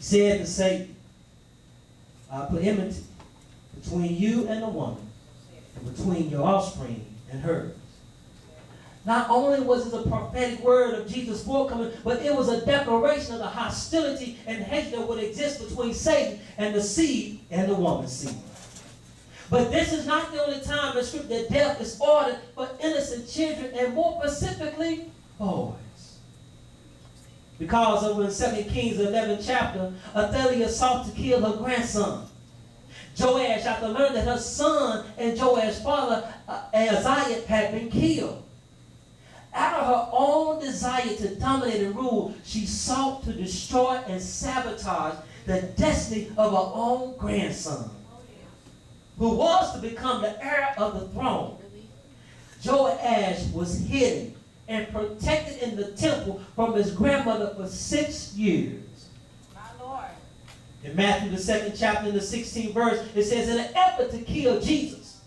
He said to Satan, I'll put enmity between you and the woman, and between your offspring and hers. Not only was it a prophetic word of Jesus' forthcoming, but it was a declaration of the hostility and hatred that would exist between Satan and the seed and the woman's seed. But this is not the only time in Scripture that death is ordered for innocent children, and more specifically, boys. Because over in 2 Kings 11th chapter, Athaliah sought to kill her grandson. Joash, after learning that her son and Joash's father, Ahaziah, had been killed. Out of her own desire to dominate and rule, she sought to destroy and sabotage the destiny of her own grandson, who was to become the heir of the throne. Joash was hidden and protected in the temple from his grandmother for 6 years. My Lord. In Matthew, the 2nd chapter, in the 16th verse, it says, in an effort to kill Jesus,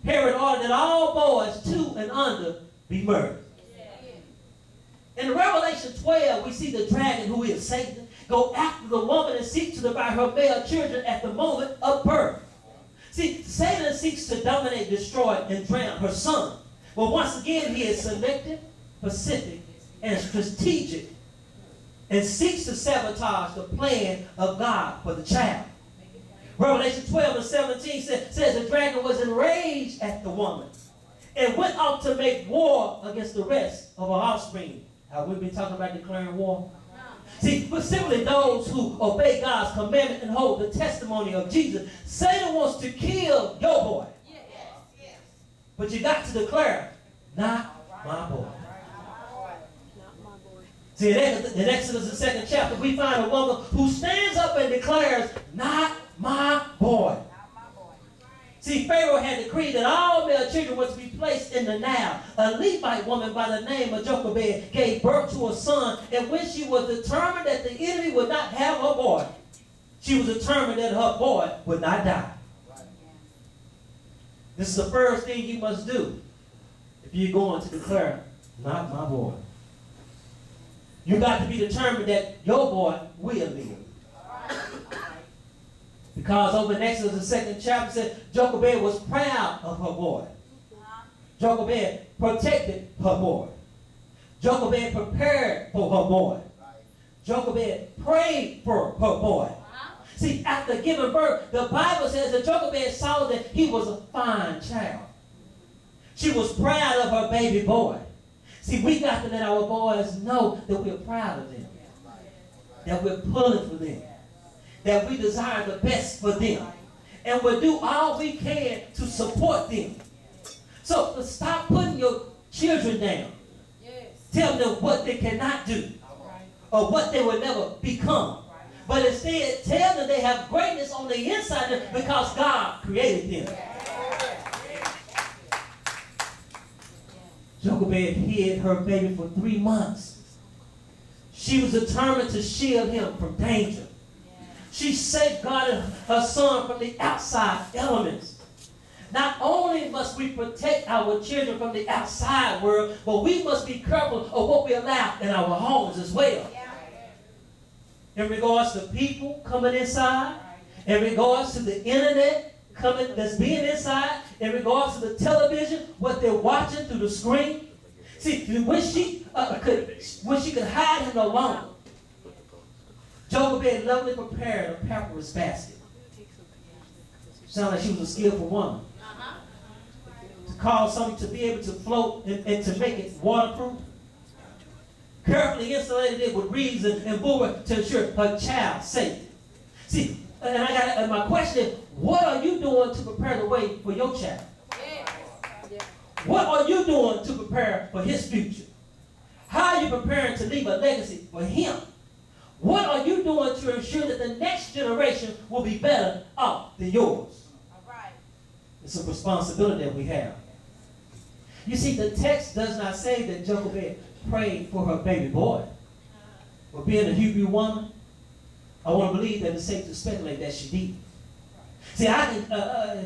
Herod ordered that all boys 2 and under be murdered. In Revelation 12, we see the dragon, who is Satan, go after the woman and seek to devour her male children at the moment of birth. See, Satan seeks to dominate, destroy, and drown her son. But once again, he is selective, specific, and strategic, and seeks to sabotage the plan of God for the child. Revelation 12 and 17 says the dragon was enraged at the woman and went out to make war against the rest of her offspring. Have we been talking about declaring war? See, specifically those who obey God's commandment and hold the testimony of Jesus. Satan wants to kill your boy. Yes. But you got to declare, not my boy. See, in Exodus, the 2nd chapter, we find a woman who stands up and declares, not my boy. See, Pharaoh had decreed that all male children were to be placed in the Nile. A Levite woman by the name of Jochebed gave birth to a son, and when she was determined that the enemy would not have her boy, she was determined that her boy would not die. This is the first thing you must do if you're going to declare, not my boy. You got to be determined that your boy will live. Because over in Exodus, the 2nd chapter, said Jochebed was proud of her boy. Jochebed protected her boy. Jochebed prepared for her boy. Jochebed prayed for her boy. See, after giving birth, the Bible says that Jochebed saw that he was a fine child. She was proud of her baby boy. See, we got to let our boys know that we're proud of them, that we're pulling for them, that we desire the best for them, and we'll do all we can to support them. So stop putting your children down. Tell them what they cannot do or what they will never become. But instead, tell them they have greatness on the inside of them because God created them. Jochebed hid her baby for 3 months. She was determined to shield him from danger. She safeguarded her son from the outside elements. Not only must we protect our children from the outside world, but we must be careful of what we allow in our homes as well. In regards to people coming inside, in regards to the internet that's being inside, in regards to the television, what they're watching through the screen. See, when she could hide him no longer, Jochebed lovingly prepared a papyrus basket. Sounds like she was a skillful woman. To cause something to be able to float and to make it waterproof. Carefully insulated it with reeds and bulwark to ensure her child's safety. See, and my question is, what are you doing to prepare the way for your child? What are you doing to prepare for his future? How are you preparing to leave a legacy for him? What are you doing to ensure that the next generation will be better off than yours? It's a responsibility that we have. You see, the text does not say that Jochebed prayed for her baby boy. But being a Hebrew woman, I want to believe that it's safe to speculate that she did. See, I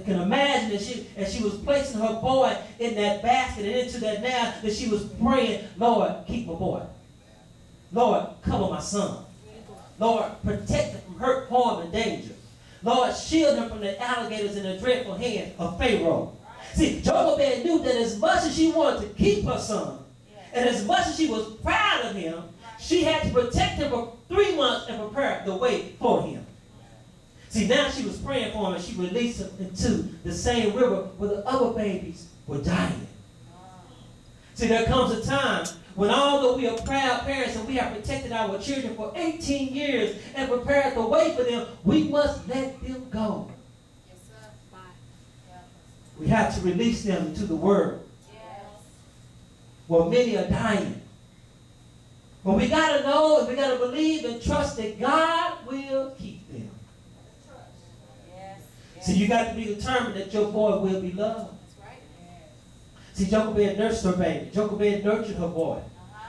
can imagine that as she was placing her boy in that basket and into that now, that she was praying, Lord, keep my boy. Lord, cover my son. Lord, protect hurt, harm, and danger. Lord, shield him from the alligators and the dreadful hand of Pharaoh. See, Jochebed knew that as much as she wanted to keep her son, and as much as she was proud of him, she had to protect him for 3 months and prepare the way for him. See, now she was praying for him, and she released him into the same river where the other babies were dying. See, there comes a time when although we are proud parents and we have protected our children for 18 years and prepared the way for them, we must let them go. Yes, sir. Bye. We have to release them to the world. Yes. Well, many are dying. But we got to know and we got to believe and trust that God will keep them. Yes. So you got to be determined that your boy will be loved. That's right. See, Jochebed nursed her baby. Jochebed nurtured her boy.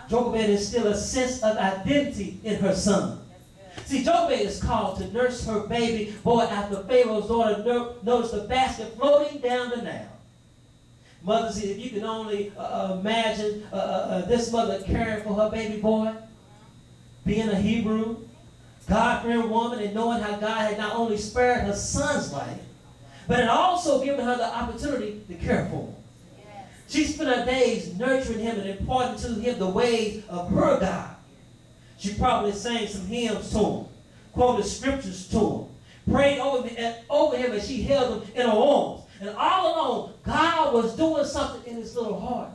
Jochebed instilled a sense of identity in her son. See, Jochebed is called to nurse her baby boy after Pharaoh's daughter noticed the basket floating down the Nile. Mothers, if you can only imagine this mother caring for her baby boy, being a Hebrew, God-fearing woman, and knowing how God had not only spared her son's life, but had also given her the opportunity to care for him. She spent her days nurturing him and imparting to him the ways of her God. She probably sang some hymns to him, quoted scriptures to him, prayed over him as she held him in her arms. And all along, God was doing something in his little heart,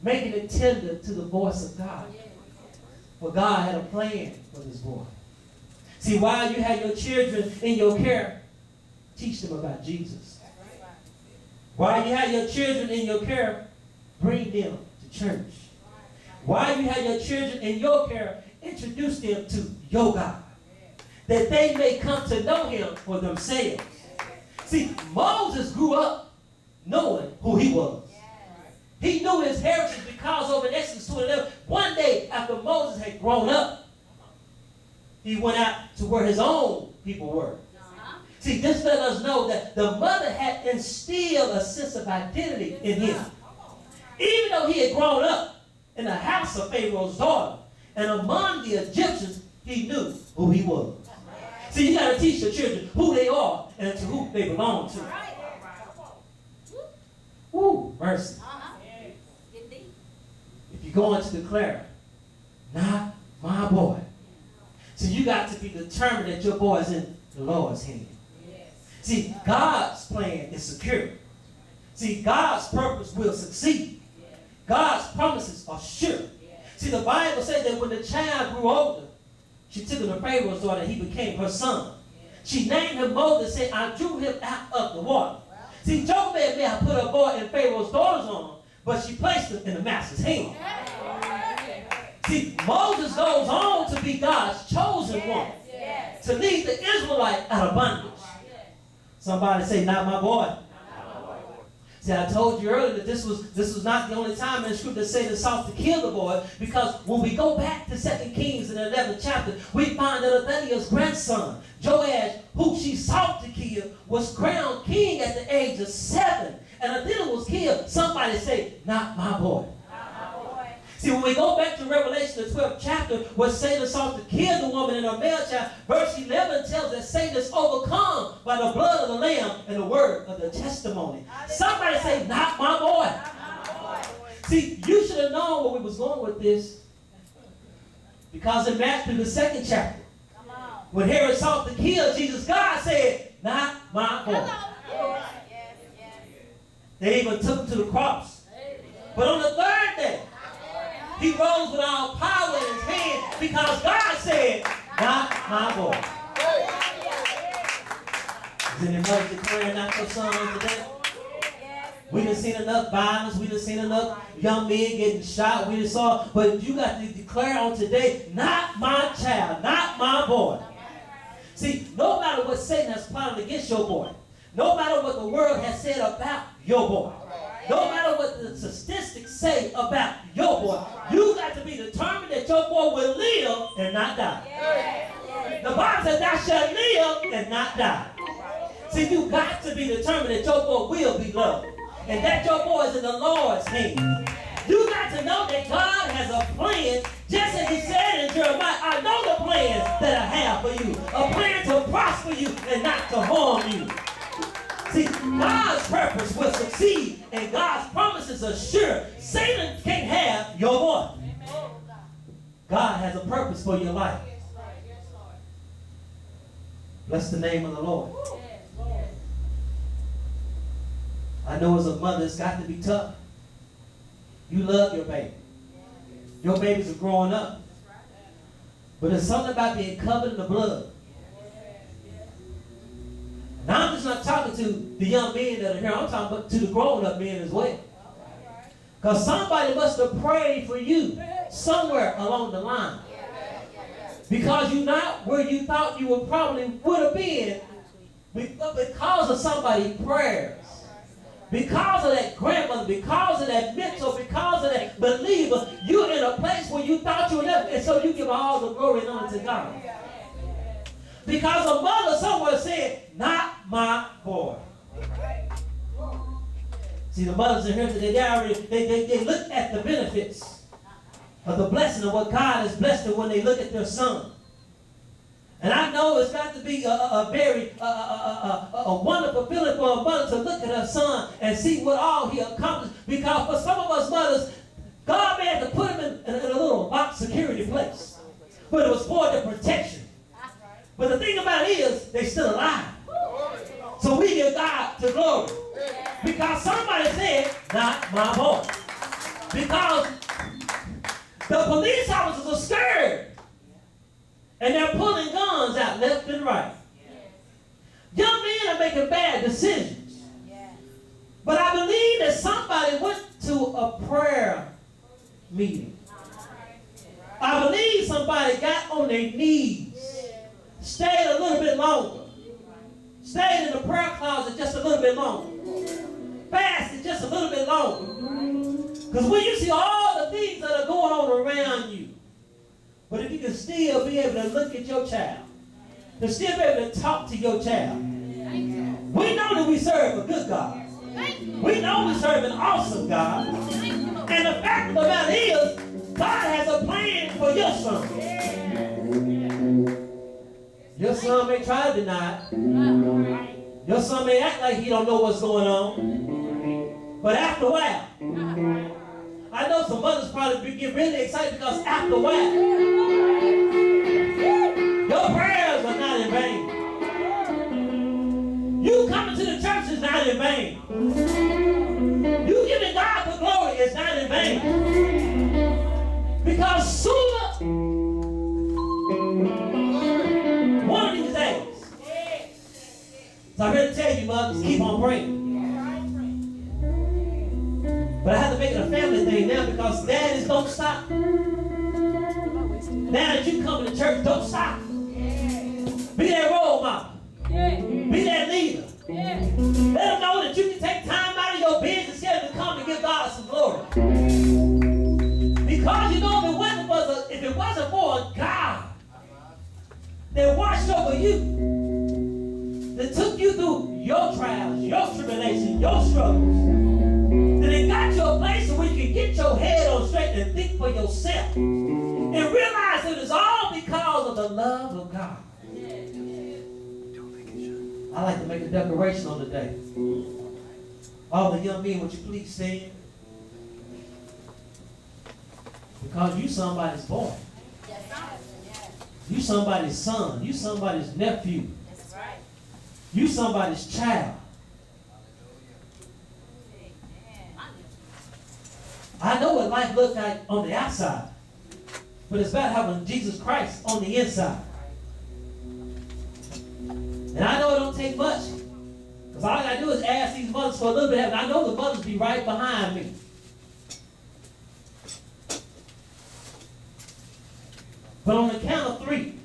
making it tender to the voice of God. For God had a plan for this boy. See, while you have your children in your care, teach them about Jesus. While you have your children in your care, bring them to church. While you have your children in your care, introduce them to your God, that they may come to know him for themselves. See, Moses grew up knowing who he was. He knew his heritage because over in Exodus 2:11, one day after Moses had grown up, he went out to where his own people were. See, this let us know that the mother had instilled a sense of identity in him. Even though he had grown up in the house of Pharaoh's daughter and among the Egyptians, he knew who he was. See, you got to teach your children who they are and to who they belong to. Woo, mercy. If you're going to declare, not my boy. So you got to be determined that your boy is in the Lord's hand. See, God's plan is secure. See, God's purpose will succeed. God's promises are sure. See, the Bible says that when the child grew older, she took him to Pharaoh's daughter and he became her son. She named him Moses and said, I drew him out of the water. See, Jochebed may have put her boy in Pharaoh's daughter's arm, but she placed him in the master's hand. See, Moses goes on to be God's chosen one, to lead the Israelites out of bondage. Somebody say, not my boy. See, I told you earlier that this was not the only time in Scripture that Satan sought to kill the boy, because when we go back to 2 Kings in the 11th chapter, we find that Athaliah's grandson, Joash, who she sought to kill, was crowned king at the age of 7. And Athaliah was killed. Somebody say, not my boy. See, when we go back to Revelation, the 12th chapter, where Satan sought to kill the woman and her male child, verse 11 tells that Satan is overcome by the blood of the Lamb and the word of the testimony. Somebody say, not my boy. See, you should have known where we was going with this. Because in Matthew, the 2nd chapter, when Herod sought to kill Jesus, God said, not my boy. They even took him to the cross. But on the 3rd day, he rose with all power in his hand because God said, not my boy. Is anybody declaring not your son today? We done seen enough violence. We done seen enough young men getting shot. We done saw, but you got to declare on today, not my child, not my boy. See, no matter what Satan has plotted against your boy, no matter what the world has said about your boy, no matter what the statistics say about your boy, you got to be determined that your boy will live and not die. The Bible says, thou shalt live and not die. See, you got to be determined that your boy will be loved and that your boy is in the Lord's hand. You got to know that God has a plan Just as he said in Jeremiah, I know the plans that I have for you. A plan to prosper you and not to harm you. See, God's purpose will succeed and God's promises are sure. Satan can't have your voice. God has a purpose for your life. Bless the name of the Lord. I know as a mother, it's got to be tough. You love your baby. Your babies are growing up. But there's something about being covered in the blood. Now I'm just not talking to the young men that are here. I'm talking about to the grown-up men as well. Because somebody must have prayed for you somewhere along the line. Because you're not where you thought you would have been because of somebody's prayers. Because of that grandmother, because of that mentor, because of that believer, you're in a place where you thought you would never, and so you give all the glory and honor to God. Because a mother somewhere said, not my boy. See, the mothers in here today, they look at the benefits of the blessing of what God has blessed them when they look at their son. And I know it's got to be a very wonderful feeling for a mother to look at her son and see what all he accomplished. Because for some of us mothers, God may have to put him in a little box security place. But it was for their protection. But the thing about it is, they're still alive. So we give God the glory. Because somebody said, not my boy. Because the police officers are scared. And they're pulling guns out left and right. Young men are making bad decisions. But I believe that somebody went to a prayer meeting. I believe somebody got on their knees, stayed a little bit longer, stayed in the prayer closet just a little bit longer, fasted just a little bit longer. Because when you see all the things that are going on around you, but if you can still be able to look at your child, to still be able to talk to your child, we know that we serve a good God. We know we serve an awesome God. And the fact of the matter is, God has a plan for your son. Your son may try to deny it. Your son may act like he don't know what's going on. But after a while, I know some mothers probably get really excited because after a while, your prayers are not in vain. You coming to the church is not in vain. You giving God the glory is not in vain. Because sooner, one of these days, so I'm here to tell you, mothers, keep on praying. But I have to make it a family thing now because daddies don't stop. Now that you come to church, don't stop. Be that role model. Be that leader. Let them know that you can take time out of your business schedule to come and give God some glory. Because you know if it wasn't for God that watched over you, that took you through your trials, your tribulations, your struggles, then it got you a place where you can get your head on straight and think for yourself. And realize it is all because of the love of God. I like to make a declaration on the day. All the young men, would you please stand? Because you somebody's boy. You somebody's son. You somebody's nephew. You somebody's child. I know what life looks like on the outside, but it's about having Jesus Christ on the inside. And I know it don't take much, because all I got to do is ask these mothers for a little bit of help. And I know the mothers be right behind me. But on the count of 3,